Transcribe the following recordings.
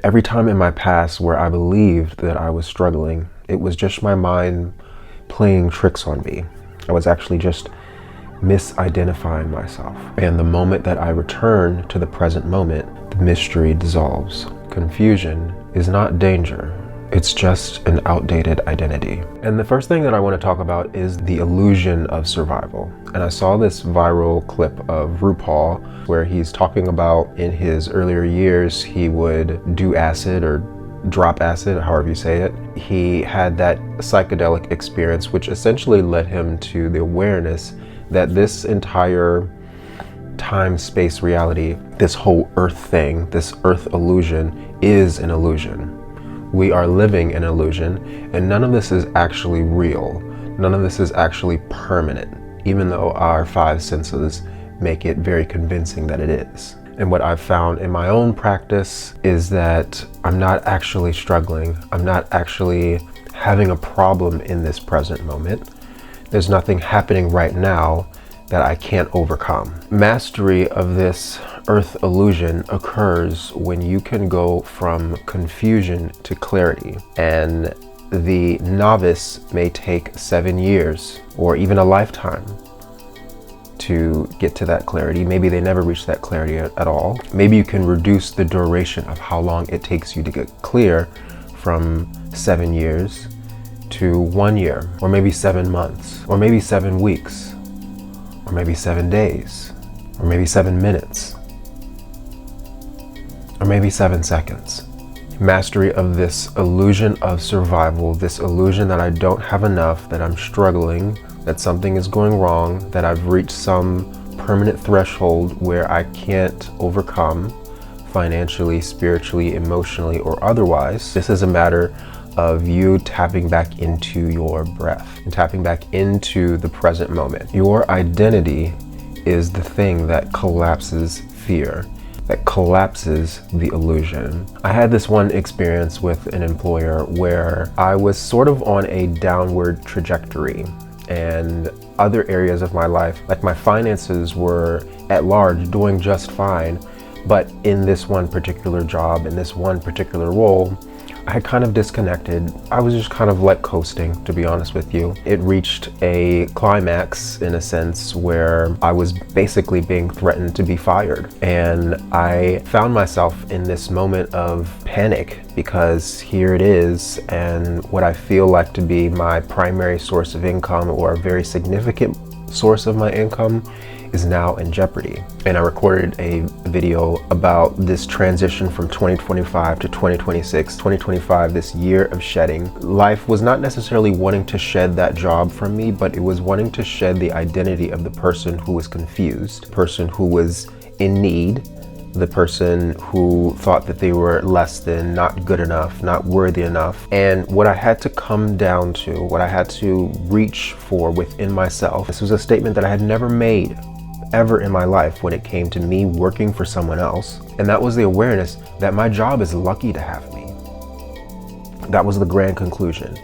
Every time in my past where I believed that I was struggling, it was just my mind playing tricks on me. I was actually just misidentifying myself. And the moment that I return to the present moment, the mystery dissolves. Confusion is not danger. It's just an outdated identity. And the first thing that I want to talk about is the illusion of survival. And I saw this viral clip of RuPaul where he's talking about in his earlier years, he would do acid or drop acid, however you say it. He had that psychedelic experience, which essentially led him to the awareness that this entire time-space reality, this whole earth thing, this earth illusion is an illusion. We are living an illusion, and none of this is actually real. None of this is actually permanent, even though our five senses make it very convincing that it is. And what I've found in my own practice is that I'm not actually struggling. I'm not actually having a problem in this present moment. There's nothing happening right now that I can't overcome. Mastery of this earth illusion occurs when you can go from confusion to clarity. And the novice may take 7 years or even a lifetime to get to that clarity. Maybe they never reach that clarity at all. Maybe you can reduce the duration of how long it takes you to get clear from 7 years to 1 year, or maybe 7 months, or maybe 7 weeks, or maybe 7 days, or maybe 7 minutes, or maybe 7 seconds. Mastery of this illusion of survival, this illusion that I don't have enough, that I'm struggling, that something is going wrong, that I've reached some permanent threshold where I can't overcome financially, spiritually, emotionally, or otherwise. This is a matter of you tapping back into your breath and tapping back into the present moment. Your identity is the thing that collapses fear, that collapses the illusion. I had this one experience with an employer where I was sort of on a downward trajectory, and other areas of my life, like my finances, were at large doing just fine. But in this one particular job, in this one particular role, I had kind of disconnected. I was just kind of like coasting, to be honest with you. It reached a climax in a sense where I was basically being threatened to be fired. And I found myself in this moment of panic because here it is, and what I feel like to be my primary source of income, or a very significant source of my income, is now in jeopardy. And I recorded a video about this transition from 2025 to 2026. 2025, this year of shedding. Life was not necessarily wanting to shed that job from me, but it was wanting to shed the identity of the person who was confused, the person who was in need, the person who thought that they were less than, not good enough, not worthy enough. And what I had to come down to, what I had to reach for within myself, this was a statement that I had never made ever in my life when it came to me working for someone else. And that was the awareness that my job is lucky to have me. That was the grand conclusion.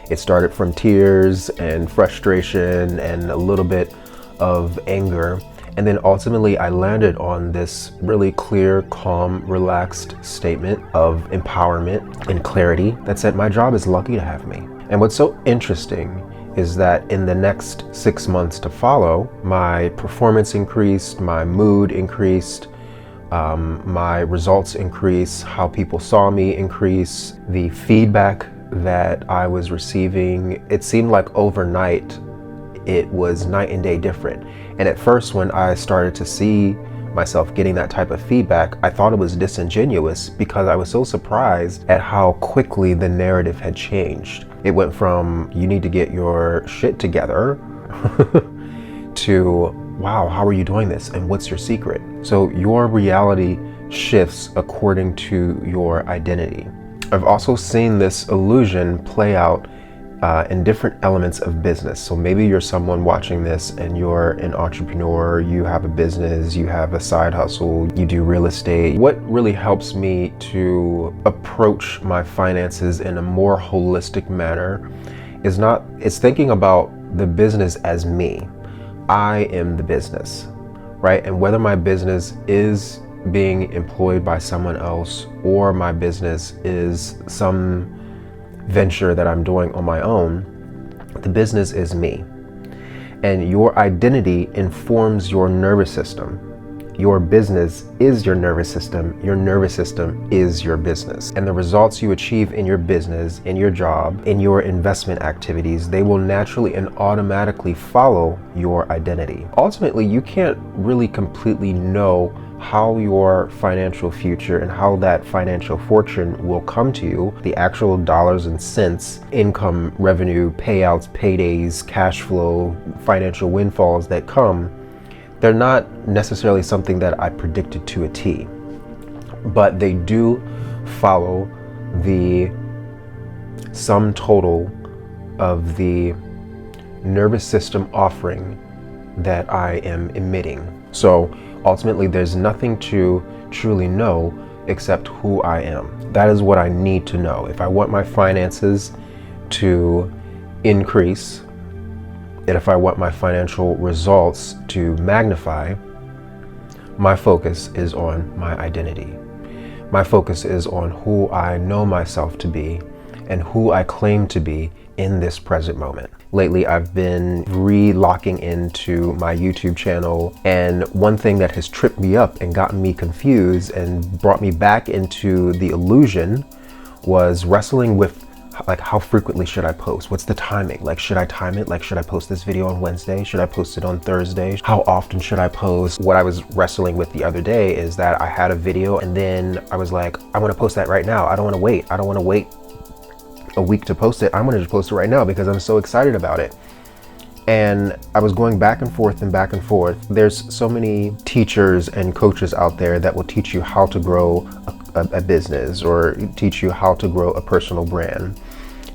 It started from tears and frustration and a little bit of anger. And then ultimately I landed on this really clear, calm, relaxed statement of empowerment and clarity that said my job is lucky to have me. And what's so interesting is that in the next 6 months to follow, my performance increased, my mood increased, my results increased, how people saw me increase, the feedback that I was receiving. It seemed like overnight it was night and day different. And at first, when I started to see myself getting that type of feedback, I thought it was disingenuous because I was so surprised at how quickly the narrative had changed. It went from, you need to get your shit together, to, wow, how are you doing this? And what's your secret? So your reality shifts according to your identity. I've also seen this illusion play out in different elements of business. So maybe you're someone watching this and you're an entrepreneur, you have a business, you have a side hustle, you do real estate. What really helps me to approach my finances in a more holistic manner is thinking about the business as me. I am the business, right? And whether my business is being employed by someone else, or my business is some venture that I'm doing on my own, the business is me. And your identity informs your nervous system. Your business is your nervous system. Your nervous system is your business. And the results you achieve in your business, in your job, in your investment activities, they will naturally and automatically follow your identity. Ultimately, you can't really completely know how your financial future and how that financial fortune will come to you, the actual dollars and cents, income, revenue, payouts, paydays, cash flow, financial windfalls that come. They're not necessarily something that I predicted to a T, but they do follow the sum total of the nervous system offering that I am emitting. So ultimately, there's nothing to truly know except who I am. That is what I need to know. If I want my finances to increase, and if I want my financial results to magnify, my focus is on my identity. My focus is on who I know myself to be and who I claim to be in this present moment. Lately, I've been re-locking into my YouTube channel, and one thing that has tripped me up and gotten me confused and brought me back into the illusion was wrestling with, like, how frequently should I post? What's the timing? Like, should I time it? Like, should I post this video on Wednesday? Should I post it on Thursday? How often should I post? What I was wrestling with the other day is that I had a video and then I was like, I want to post that right now. I don't want to wait. I don't want to wait a week to post it. I'm going to just post it right now because I'm so excited about it. And I was going back and forth and back and forth. There's so many teachers and coaches out there that will teach you how to grow a business, or teach you how to grow a personal brand,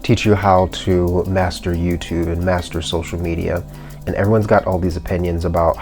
teach you how to master YouTube and master social media. And everyone's got all these opinions about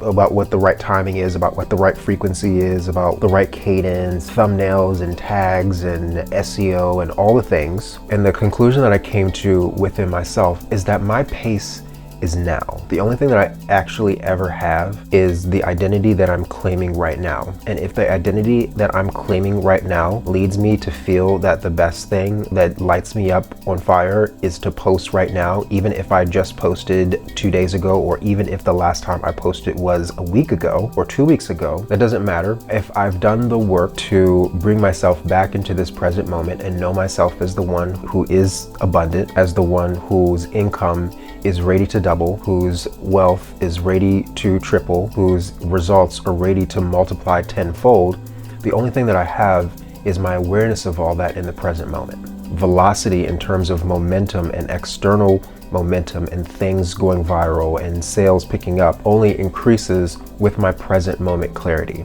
about what the right timing is, about what the right frequency is, about the right cadence, thumbnails and tags and SEO and all the things. And the conclusion that I came to within myself is that my pace is now. The only thing that I actually ever have is the identity that I'm claiming right now. And if the identity that I'm claiming right now leads me to feel that the best thing that lights me up on fire is to post right now, even if I just posted 2 days ago, or even if the last time I posted was a week ago or 2 weeks ago, that doesn't matter. If I've done the work to bring myself back into this present moment and know myself as the one who is abundant, as the one whose income is ready to double, whose wealth is ready to triple, whose results are ready to multiply tenfold, the only thing that I have is my awareness of all that in the present moment. Velocity in terms of momentum and external momentum and things going viral and sales picking up only increases with my present moment clarity.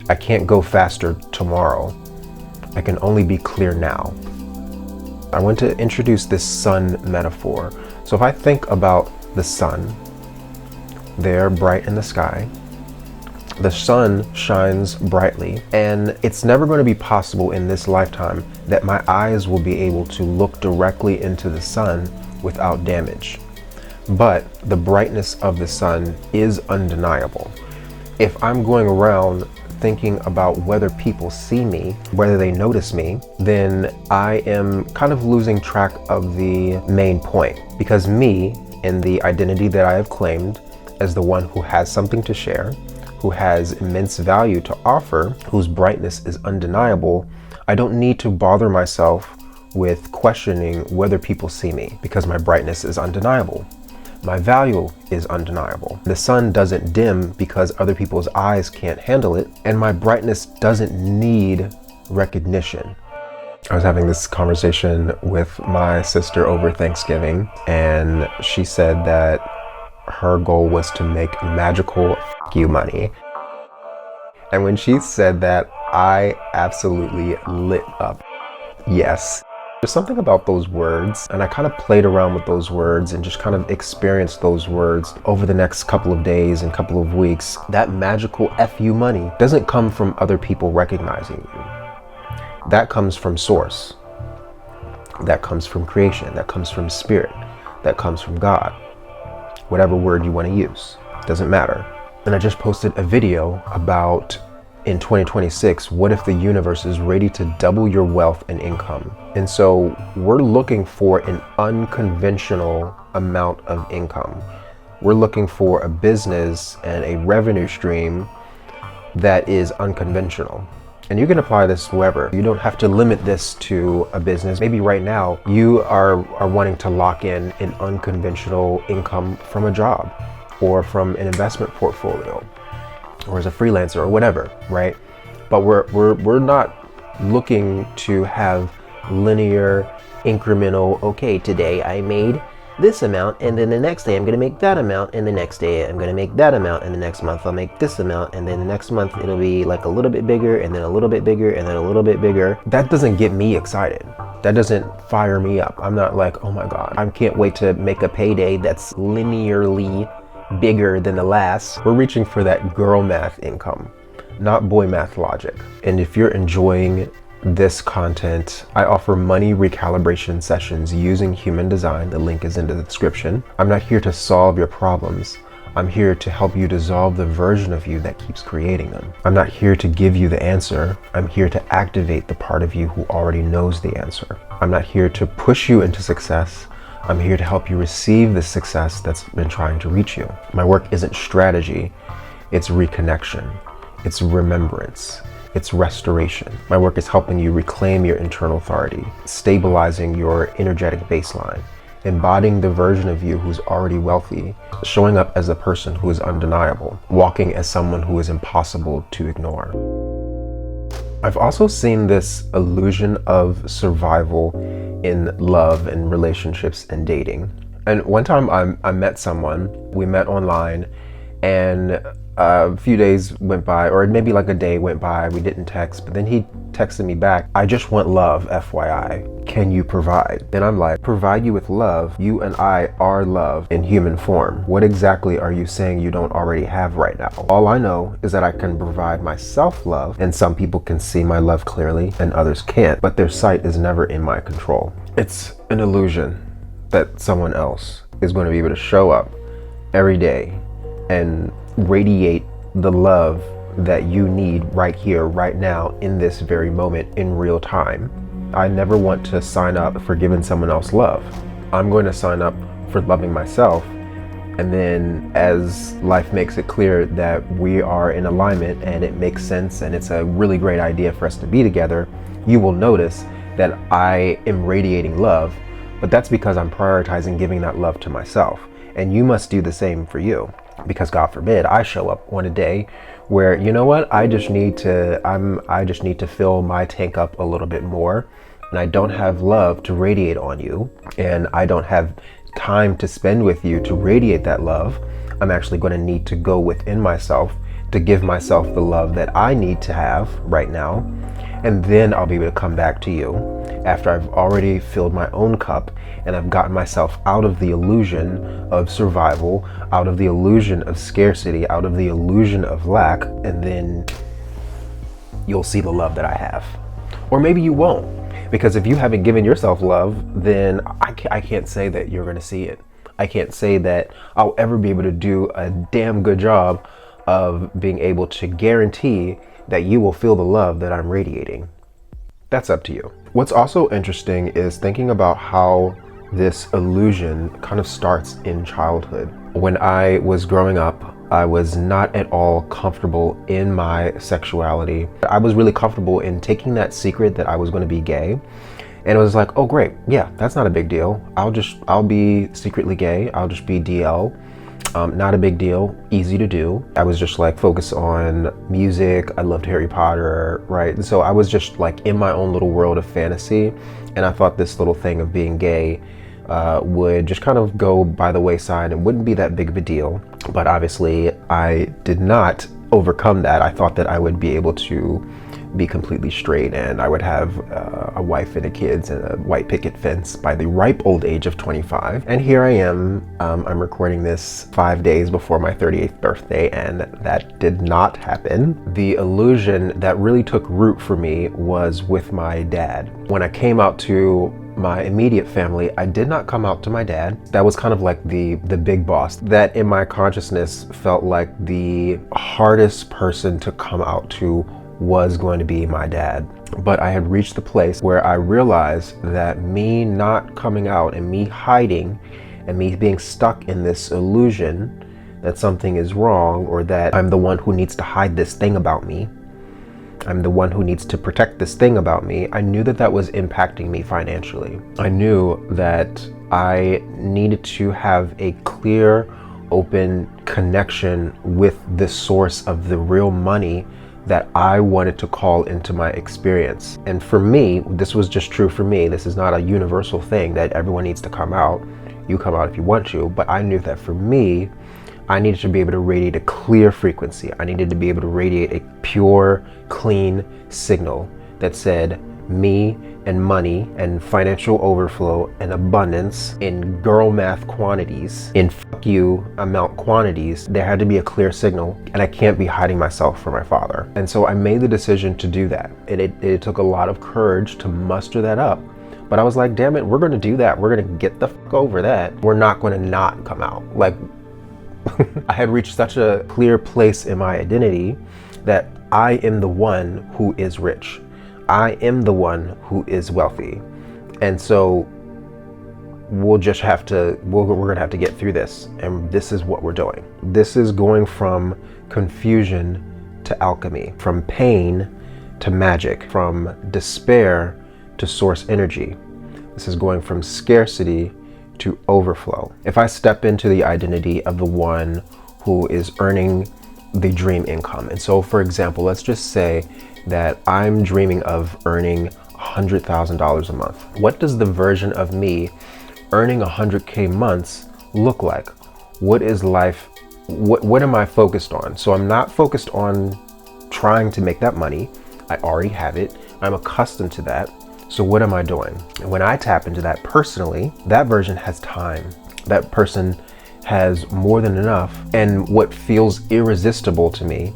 I can't go faster tomorrow. I can only be clear now. I want to introduce this sun metaphor. So if I think about the sun, there bright in the sky, the sun shines brightly, and it's never going to be possible in this lifetime that my eyes will be able to look directly into the sun without damage. But the brightness of the sun is undeniable. If I'm going around thinking about whether people see me, whether they notice me, then I am kind of losing track of the main point. Because me, in the identity that I have claimed as the one who has something to share, who has immense value to offer, whose brightness is undeniable, I don't need to bother myself with questioning whether people see me, because my brightness is undeniable. My value is undeniable. The sun doesn't dim because other people's eyes can't handle it, and my brightness doesn't need recognition. I was having this conversation with my sister over Thanksgiving, and she said that her goal was to make magical you money. And when she said that, I absolutely lit up. Yes. There's something about those words, and I kind of played around with those words and just kind of experienced those words over the next couple of days and couple of weeks. That magical FU money doesn't come from other people recognizing you. That comes from source. That comes from creation. That comes from spirit. That comes from God. Whatever word you want to use, doesn't matter. And I just posted a video about, in 2026, what if the universe is ready to double your wealth and income? And so we're looking for an unconventional amount of income. We're looking for a business and a revenue stream that is unconventional. And you can apply this wherever. You don't have to limit this to a business. Maybe right now you are wanting to lock in an unconventional income from a job or from an investment portfolio or as a freelancer or whatever, right? But we're not looking to have linear, incremental, okay, today I made this amount, and then the next day I'm gonna make that amount, and the next day I'm gonna make that amount, and the next month I'll make this amount, and then the next month it'll be like a little bit bigger, and then a little bit bigger, and then a little bit bigger. That doesn't get me excited. That doesn't fire me up. I'm not like, oh my God, I can't wait to make a payday that's linearly bigger than the last. We're reaching for that girl math income, not boy math logic. And if you're enjoying this content, I offer money recalibration sessions using human design. The link is in the description. I'm not here to solve your problems. I'm here to help you dissolve the version of you that keeps creating them. I'm not here to give you the answer. I'm here to activate the part of you who already knows the answer. I'm not here to push you into success. I'm here to help you receive the success that's been trying to reach you. My work isn't strategy. It's reconnection. It's remembrance. It's restoration. My work is helping you reclaim your internal authority, stabilizing your energetic baseline, embodying the version of you who's already wealthy, showing up as a person who is undeniable, walking as someone who is impossible to ignore. I've also seen this illusion of survival in love and relationships and dating. And one time I met someone, we met online, and a few days went by, or maybe like a day went by, we didn't text, but then he texted me back, I just want love, FYI. Can you provide? And I'm like, provide you with love? You and I are love in human form. What exactly are you saying you don't already have right now? All I know is that I can provide myself love, and some people can see my love clearly and others can't, but their sight is never in my control. It's an illusion that someone else is going to be able to show up every day and radiate the love that you need right here, right now, in this very moment, in real time. I never want to sign up for giving someone else love. I'm going to sign up for loving myself. And then as life makes it clear that we are in alignment and it makes sense and it's a really great idea for us to be together, you will notice that I am radiating love, but that's because I'm prioritizing giving that love to myself. And you must do the same for you. Because God forbid I show up on a day where, you know what, I just need to fill my tank up a little bit more, and I don't have love to radiate on you, and I don't have time to spend with you to radiate that love. I'm actually going to need to go within myself to give myself the love that I need to have right now, and then I'll be able to come back to you after I've already filled my own cup and I've gotten myself out of the illusion of survival, out of the illusion of scarcity, out of the illusion of lack, and then you'll see the love that I have. Or maybe you won't, because if you haven't given yourself love, then I can't say that you're going to see it. I can't say that I'll ever be able to do a damn good job of being able to guarantee that you will feel the love that I'm radiating. That's up to you. What's also interesting is thinking about how this illusion kind of starts in childhood. When I was growing up, I was not at all comfortable in my sexuality. I was really comfortable in taking that secret that I was going to be gay. And it was like, oh great, yeah, that's not a big deal. I'll be secretly gay. I'll just be DL. Not a big deal, easy to do. I was just like focused on music. I loved Harry Potter, right? And so I was just like in my own little world of fantasy. And I thought this little thing of being gay would just kind of go by the wayside and wouldn't be that big of a deal. But obviously I did not overcome that. I thought that I would be able to be completely straight and I would have a wife and kids and a white picket fence by the ripe old age of 25. And here I am, I'm recording this 5 days before my 38th birthday, and that did not happen. The illusion that really took root for me was with my dad. When I came out to my immediate family, I did not come out to my dad. That was kind of like the big boss. That in my consciousness felt like the hardest person to come out to was going to be my dad. But I had reached the place where I realized that me not coming out and me hiding and me being stuck in this illusion that something is wrong, or that I'm the one who needs to hide this thing about me, I'm the one who needs to protect this thing about me, I knew that that was impacting me financially. I knew that I needed to have a clear, open connection with the source of the real money that I wanted to call into my experience. And for me, this was just true for me. This is not a universal thing that everyone needs to come out. You come out if you want to, but I knew that for me, I needed to be able to radiate a clear frequency. I needed to be able to radiate a pure, clean signal that said me and money and financial overflow and abundance in girl math quantities, in fuck you amount quantities. There had to be a clear signal, and I can't be hiding myself from my father. And so I made the decision to do that. It took a lot of courage to muster that up. But I was like, damn it, we're gonna do that. We're gonna get the fuck over that. We're not gonna not come out. Like, I had reached such a clear place in my identity that I am the one who is rich. I am the one who is wealthy. And so we're gonna have to get through this. And this is what we're doing. This is going from confusion to alchemy, from pain to magic, from despair to source energy. This is going from scarcity to overflow. If I step into the identity of the one who is earning the dream income, and so for example, let's just say that I'm dreaming of earning $100,000 a month. What does the version of me earning 100K months look like? What is life? What am I focused on? So I'm not focused on trying to make that money. I already have it. I'm accustomed to that. So what am I doing? And when I tap into that personally, that version has time. That person has more than enough. And what feels irresistible to me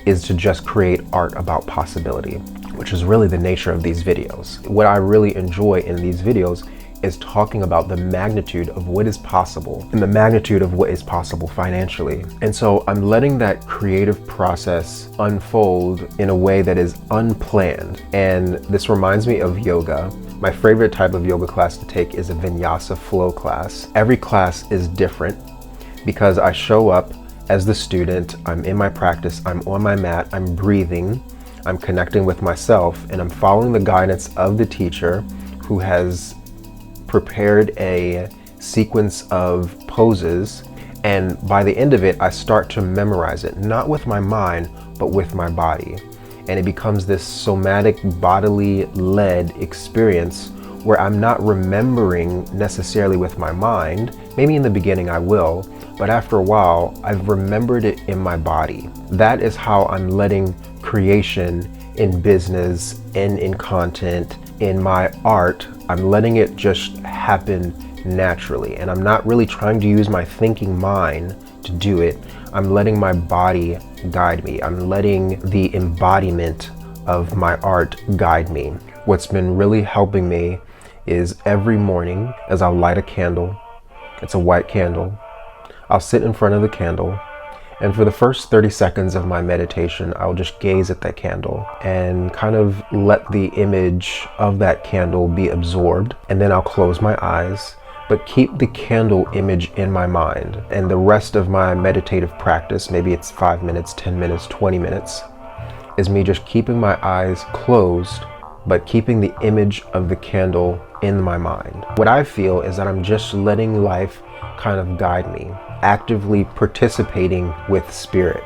is to just create art about possibility, which is really the nature of these videos. What I really enjoy in these videos is talking about the magnitude of what is possible and the magnitude of what is possible financially. And so I'm letting that creative process unfold in a way that is unplanned. And this reminds me of yoga. My favorite type of yoga class to take is a vinyasa flow class. Every class is different because I show up as the student, I'm in my practice, I'm on my mat, I'm breathing, I'm connecting with myself, and I'm following the guidance of the teacher who has prepared a sequence of poses, and by the end of it, I start to memorize it, not with my mind, but with my body. And it becomes this somatic, bodily led experience where I'm not remembering necessarily with my mind. Maybe in the beginning I will, but after a while, I've remembered it in my body. That is how I'm letting creation in business and in content, in my art, I'm letting it just happen naturally. And I'm not really trying to use my thinking mind to do it. I'm letting my body guide me. I'm letting the embodiment of my art guide me. What's been really helping me is every morning as I'll light a candle, it's a white candle, I'll sit in front of the candle, and for the first 30 seconds of my meditation, I'll just gaze at that candle and kind of let the image of that candle be absorbed. And then I'll close my eyes, but keep the candle image in my mind. And the rest of my meditative practice, maybe it's 5 minutes, 10 minutes, 20 minutes, is me just keeping my eyes closed, but keeping the image of the candle in my mind. What I feel is that I'm just letting life kind of guide me, actively participating with spirit,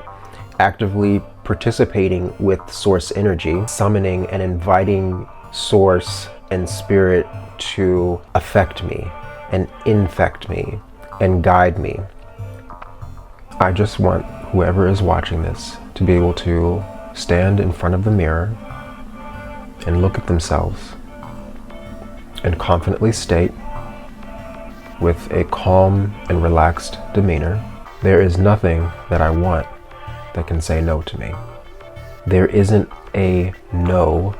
actively participating with source energy, summoning and inviting source and spirit to affect me and infect me and guide me. I just want whoever is watching this to be able to stand in front of the mirror and look at themselves and confidently state, with a calm and relaxed demeanor, there is nothing that I want that can say no to me. There isn't a no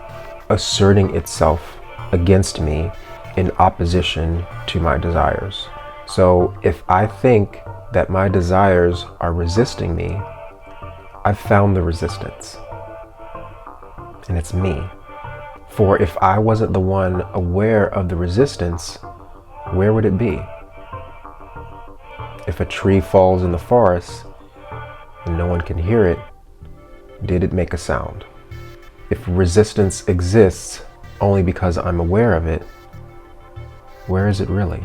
asserting itself against me in opposition to my desires. So if I think that my desires are resisting me, I've found the resistance. And it's me. For if I wasn't the one aware of the resistance, where would it be? If a tree falls in the forest and no one can hear it, did it make a sound? If resistance exists only because I'm aware of it, where is it really?